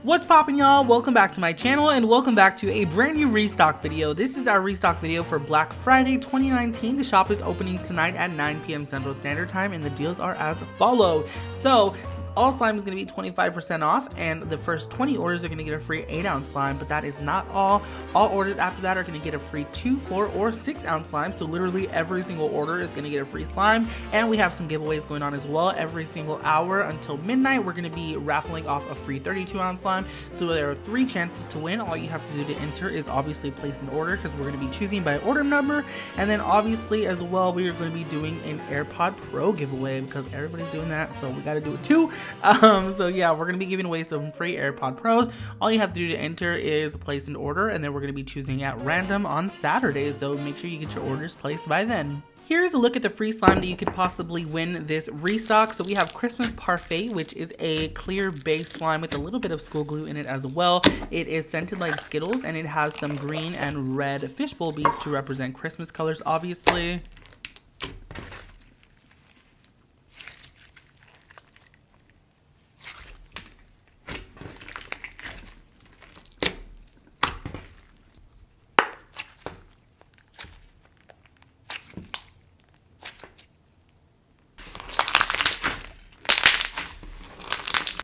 What's poppin', y'all? Welcome back to my channel and welcome back to a brand new restock video. This is our restock video for Black Friday 2019. The shop is opening tonight at 9 p.m. Central Standard Time and the deals are as follows. So all slime is going to be 25% off, and the first 20 orders are going to get a free 8-ounce slime, but that is not all. All orders after that are going to get a free 2, 4, or 6-ounce slime, so literally every single order is going to get a free slime, and we have some giveaways going on as well. Every single hour until midnight, we're going to be raffling off a free 32-ounce slime, so there are 3 chances to win. All you have to do to enter is obviously place an order, because we're going to be choosing by order number, and then obviously as well, we are going to be doing an AirPod Pro giveaway, because everybody's doing that, so we got to do it too. So yeah, we're going to be giving away some free AirPod Pros. All you have to do to enter is place an order, and then we're going to be choosing at random on Saturdays, so make sure you get your orders placed by then. Here's a look at the free slime that you could possibly win this restock. So we have Christmas Parfait, which is a clear base slime with a little bit of school glue in it as well. It is scented like Skittles, and it has some green and red fishbowl beads to represent Christmas colors, obviously.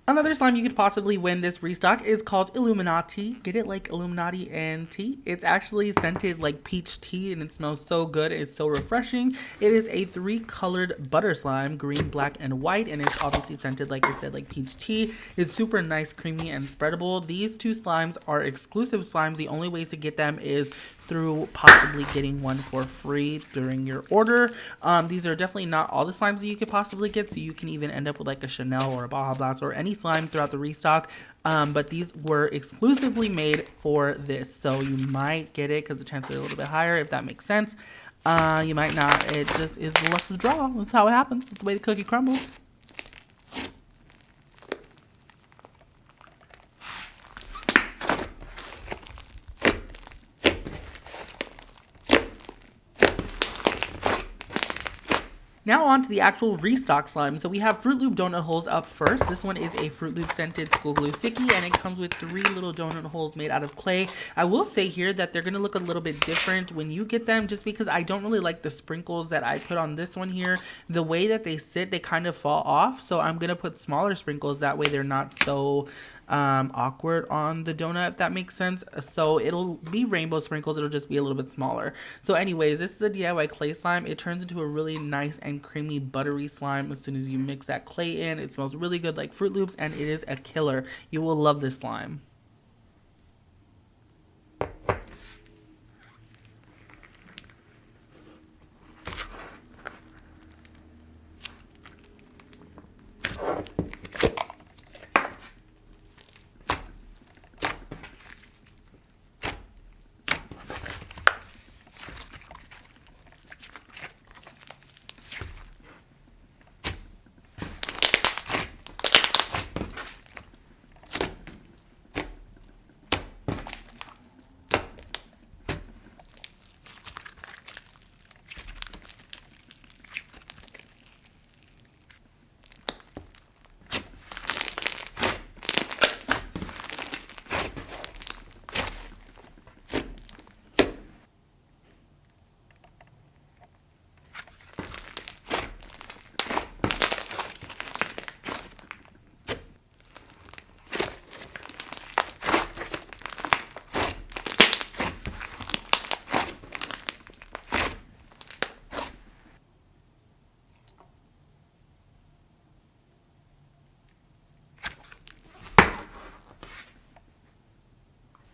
Another slime you could possibly win this restock is called Illuminati. Get it, like Illuminati and tea? It's actually scented like peach tea and it smells so good. It's so refreshing. It is a 3-colored butter slime, green, black, and white, and it's obviously scented, like I said, like peach tea. It's super nice, creamy, and spreadable. These 2 slimes are exclusive slimes. The only way to get them is through possibly getting one for free during your order. These are definitely not all the slimes that you could possibly get, so you can even end up with like a Chanel or a Baja Blast or any slime throughout the restock, but these were exclusively made for this, so you might get it because the chances are a little bit higher, if that makes sense. You might not. It just is the luck of the draw. That's how it happens. It's the way the cookie crumbles. Now on to the actual restock slime. So we have Fruit Loop donut holes up first. This one is a Fruit Loop scented school glue thickie, and it comes with 3 little donut holes made out of clay. I will say here that they're going to look a little bit different when you get them, just because I don't really like the sprinkles that I put on this one here. The way that they sit, they kind of fall off, so I'm going to put smaller sprinkles. That way they're not so awkward on the donut, if that makes sense. So it'll be rainbow sprinkles, it'll just be a little bit smaller. So anyways, this is a DIY clay slime. It turns into a really nice and creamy buttery slime as soon as you mix that clay in. It smells really good like Fruit Loops, and it is a killer. You will love this slime.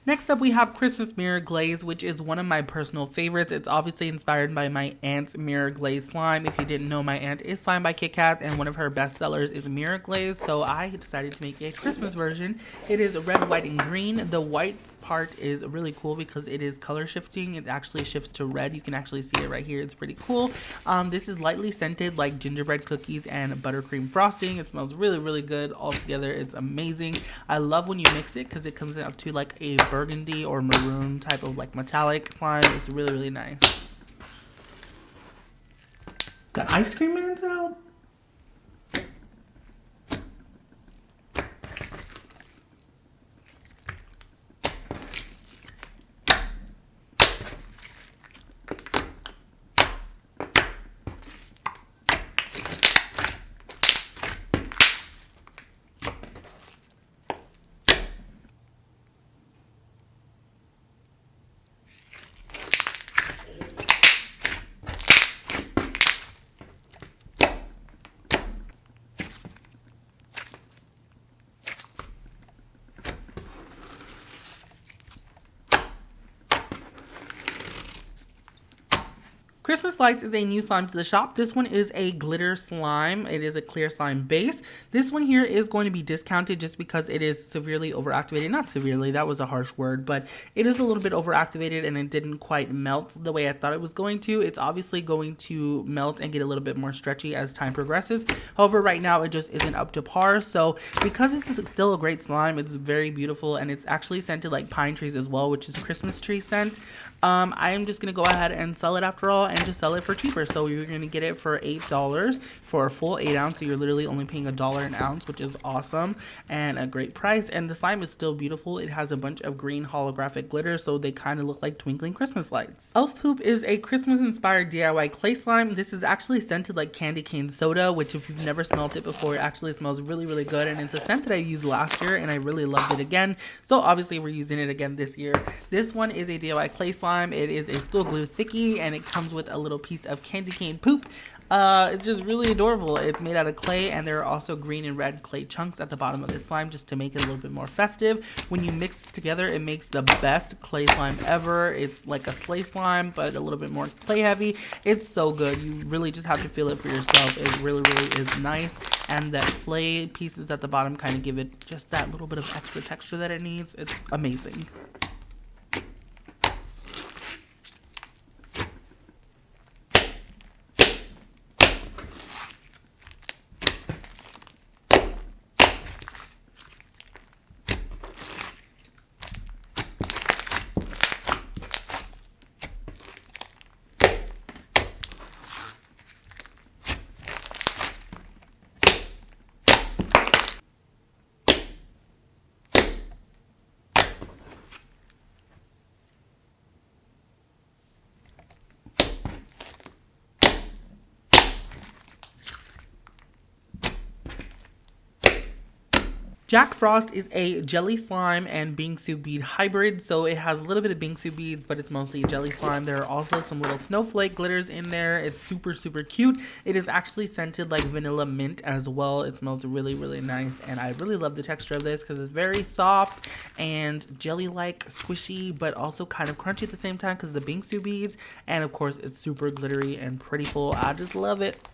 Next up, we have Christmas Mirror Glaze, which is one of my personal favorites. It's obviously inspired by my aunt's Mirror Glaze slime. If you didn't know, my aunt is Slime by Kit Kat, and one of her best sellers is Mirror Glaze, so I decided to make a Christmas version. It is red, white, and green. The white part is really cool because it is color shifting. It actually shifts to red. You can actually see it right here. It's pretty cool. This is lightly scented like gingerbread cookies and buttercream frosting. It smells really, really good all together. It's amazing. I love when you mix it because it comes out to like a burgundy or maroon type of like metallic slime. It's really, really nice. Got ice cream mans out. Christmas Lights is a new slime to the shop. This one is a glitter slime. It is a clear slime base. This one here is going to be discounted just because it is severely overactivated. Not severely, that was a harsh word, but it is a little bit overactivated and it didn't quite melt the way I thought it was going to. It's obviously going to melt and get a little bit more stretchy as time progresses. However, right now it just isn't up to par. So because it's still a great slime, it's very beautiful and it's actually scented like pine trees as well, which is Christmas tree scent. I am just going to go ahead and sell it after all and just sell it for cheaper. So you're going to get it for $8 for a full 8 ounce. So you're literally only paying $1 an ounce, which is awesome and a great price. And the slime is still beautiful. It has a bunch of green holographic glitter, so they kind of look like twinkling Christmas lights. Elf Poop is a Christmas inspired DIY clay slime. This is actually scented like candy cane soda, which if you've never smelled it before, it actually smells really, really good. And it's a scent that I used last year and I really loved it again. So obviously we're using it again this year. This one is a DIY clay slime. It is a stool glue thickie and it comes with a little piece of candy cane poop. It's just really adorable. It's made out of clay and there are also green and red clay chunks at the bottom of this slime just to make it a little bit more festive. When you mix it together, it makes the best clay slime ever. It's like a clay slime but a little bit more clay heavy. It's so good. You really just have to feel it for yourself. It really, really is nice. And that clay pieces at the bottom kind of give it just that little bit of extra texture that it needs. It's amazing. Jack Frost is a jelly slime and bingsu bead hybrid, so it has a little bit of bingsu beads, but it's mostly a jelly slime. There are also some little snowflake glitters in there. It's super, super cute. It is actually scented like vanilla mint as well. It smells really, really nice, and I really love the texture of this because it's very soft and jelly-like, squishy, but also kind of crunchy at the same time because of the bingsu beads, and of course, it's super glittery and prettyful. I just love it.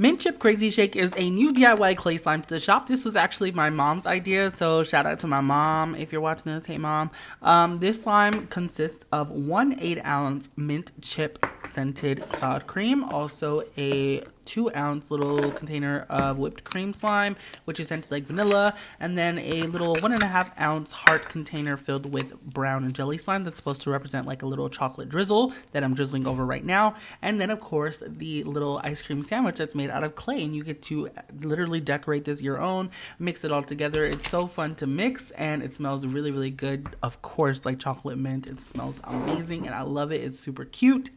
Mint Chip Crazy Shake is a new DIY clay slime to the shop. This was actually my mom's idea, so shout out to my mom if you're watching this. Hey mom. This slime consists of 1 8-ounce mint chip scented cloud cream, also a 2-ounce little container of whipped cream slime, which is scented like vanilla, and then a little 1.5-ounce heart container filled with brown and jelly slime that's supposed to represent like a little chocolate drizzle that I'm drizzling over right now. And then of course the little ice cream sandwich that's made out of clay, and you get to literally decorate this your own, mix it all together. It's so fun to mix and it smells really, really good. Of course, like chocolate mint. It smells amazing and I love it. It's super cute.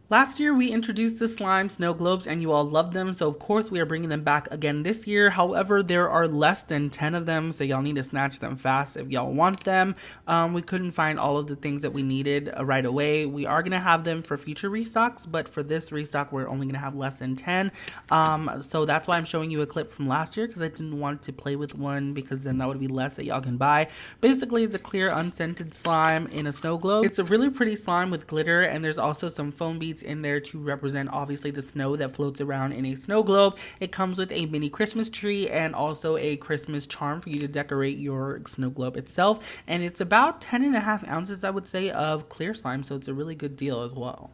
Last year, we introduced the slime snow globes and you all loved them, so of course we are bringing them back again this year. However, there are less than 10 of them, so y'all need to snatch them fast if y'all want them. We couldn't find all of the things that we needed right away. We are going to have them for future restocks, but for this restock, we're only going to have less than 10. So that's why I'm showing you a clip from last year, because I didn't want to play with one, because then that would be less that y'all can buy. Basically, it's a clear unscented slime in a snow globe. It's a really pretty slime with glitter, and there's also some foam beads in there to represent obviously the snow that floats around in a snow globe. It comes with a mini Christmas tree and also a Christmas charm for you to decorate your snow globe itself, and it's about 10.5 ounces, I would say, of clear slime, so it's a really good deal as well.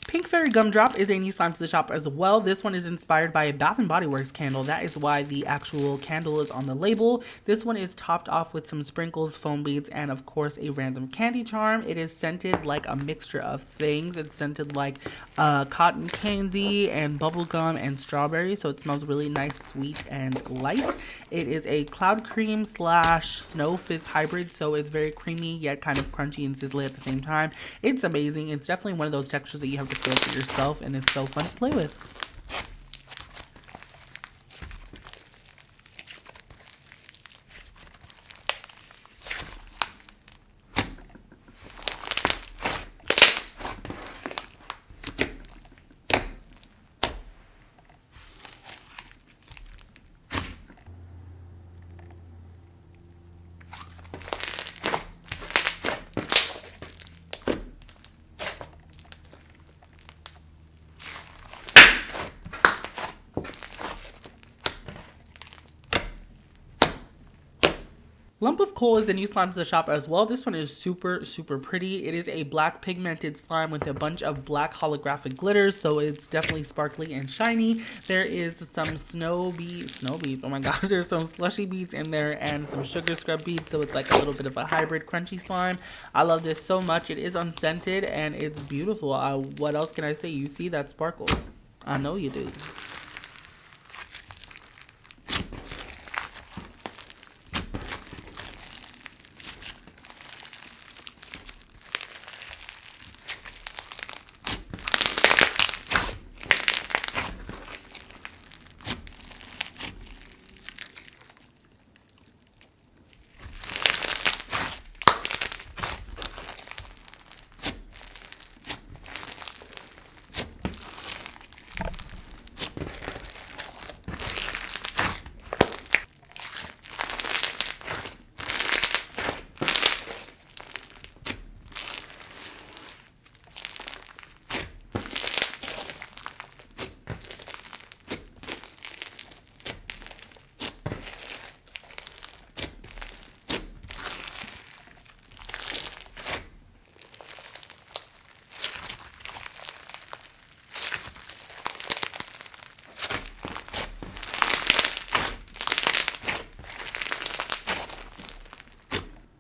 Pink Fairy Gumdrop is a new slime to the shop as well. This one is inspired by a Bath & Body Works candle. That is why the actual candle is on the label. This one is topped off with some sprinkles, foam beads, and of course a random candy charm. It is scented like a mixture of things. It's scented like cotton candy and bubblegum and strawberry, so it smells really nice, sweet, and light. It is a cloud cream / snow fizz hybrid, so it's very creamy yet kind of crunchy and sizzly at the same time. It's amazing. It's definitely one of those textures that you have to feel for yourself, and it's so fun to play with. Lump of Coal is a new slime to the shop as well. This one is super pretty. It is a black pigmented slime with a bunch of black holographic glitters, so it's definitely sparkly and shiny. There is some snow beads, oh my gosh, there's some slushy beads in there and some sugar scrub beads, so it's like a little bit of a hybrid crunchy slime. I love this so much. It is unscented and it's beautiful. What else can I say? You see that sparkle? I know you do.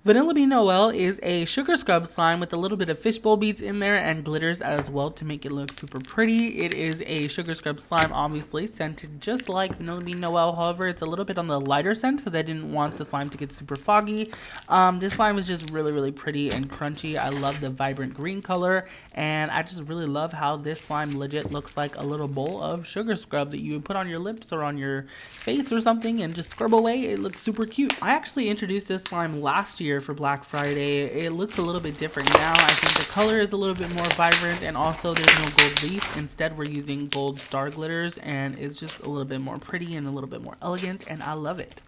Vanilla Bean Noel is a sugar scrub slime with a little bit of fishbowl beads in there and glitters as well to make it look super pretty. It is a sugar scrub slime, obviously, scented just like Vanilla Bean Noel. However, it's a little bit on the lighter scent because I didn't want the slime to get super foggy. This slime is just really pretty and crunchy. I love the vibrant green color, and I just really love how this slime legit looks like a little bowl of sugar scrub that you would put on your lips or on your face or something and just scrub away. It looks super cute. I actually introduced this slime last year for Black Friday. It looks a little bit different now. I think the color is a little bit more vibrant, and also there's no gold leaf. Instead, we're using gold star glitters, and it's just a little bit more pretty and a little bit more elegant, and I love it.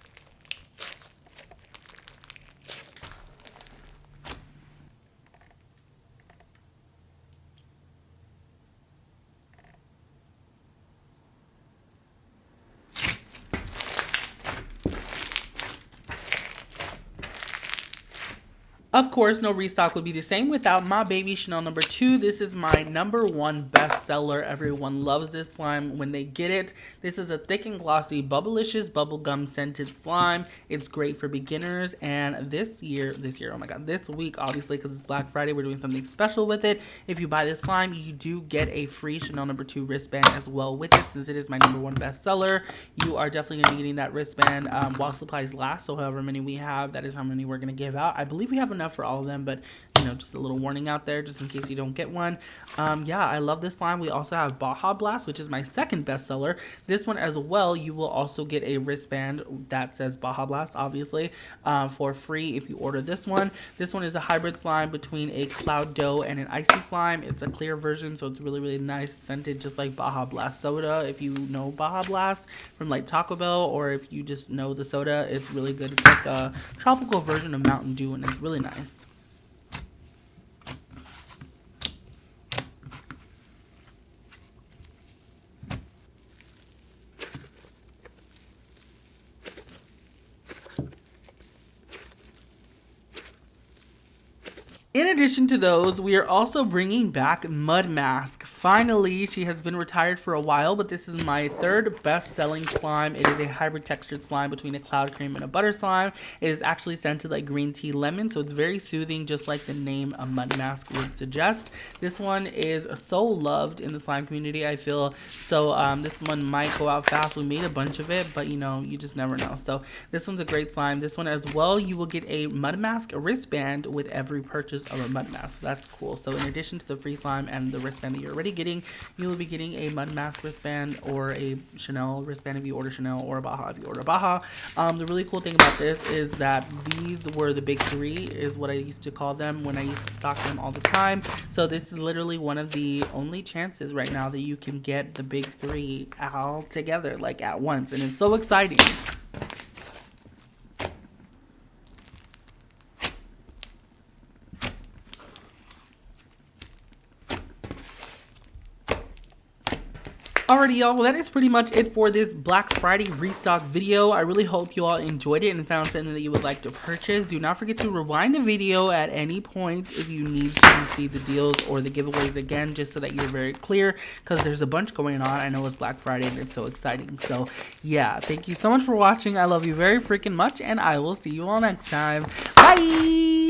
Of course, no restock would be the same without my baby Chanel number 2. This is my #1 bestseller. Everyone loves this slime when they get it. This is a thick and glossy, bubblicious, bubblegum scented slime. It's great for beginners, and this week, obviously, because it's Black Friday, we're doing something special with it. If you buy this slime, you do get a free Chanel number 2 wristband as well with it. Since it is my #1 bestseller, you are definitely going to be getting that wristband while supplies last. So however many we have, that is how many we're going to give out. I believe we have enough for all of them, but you know, just a little warning out there just in case you don't get one. Yeah, I love this slime. We also have Baja Blast, which is my 2nd bestseller. This one as well, you will also get a wristband that says Baja Blast, obviously, for free if you order this one. This one is a hybrid slime between a cloud dough and an icy slime. It's a clear version, so it's really, really nice, scented just like Baja Blast soda. If you know Baja Blast from like Taco Bell, or if you just know the soda, it's really good. It's like a tropical version of Mountain Dew, and it's really nice. In addition to those, we are also bringing back Mud Mask. Finally, she has been retired for a while, but this is my 3rd best-selling slime. It is a hybrid textured slime between a cloud cream and a butter slime. It is actually scented like green tea lemon, so it's very soothing, just like the name a Mud Mask would suggest. This one is so loved in the slime community, I feel. So this one might go out fast. We made a bunch of it, but you know, you just never know. So this one's a great slime. This one as well, you will get a Mud Mask wristband with every purchase of a Mud Mask. That's cool. So in addition to the free slime and the wristband that you're already getting, you will be getting a Mud Mask wristband or a Chanel wristband if you order Chanel, or a Baja if you order Baja. The really cool thing about this is that these were the big 3, is what I used to call them when I used to stock them all the time. So this is literally one of the only chances right now that you can get the big 3 all together, like at once, and it's so exciting. Alrighty, y'all, well, that is pretty much it for this Black Friday restock video. I really hope you all enjoyed it and found something that you would like to purchase. Do not forget to rewind the video at any point if you need to see the deals or the giveaways again, just so that you're very clear, because there's a bunch going on. I know it's Black Friday and it's so exciting. So yeah, thank you so much for watching. I love you very freaking much, and I will see you all next time. Bye!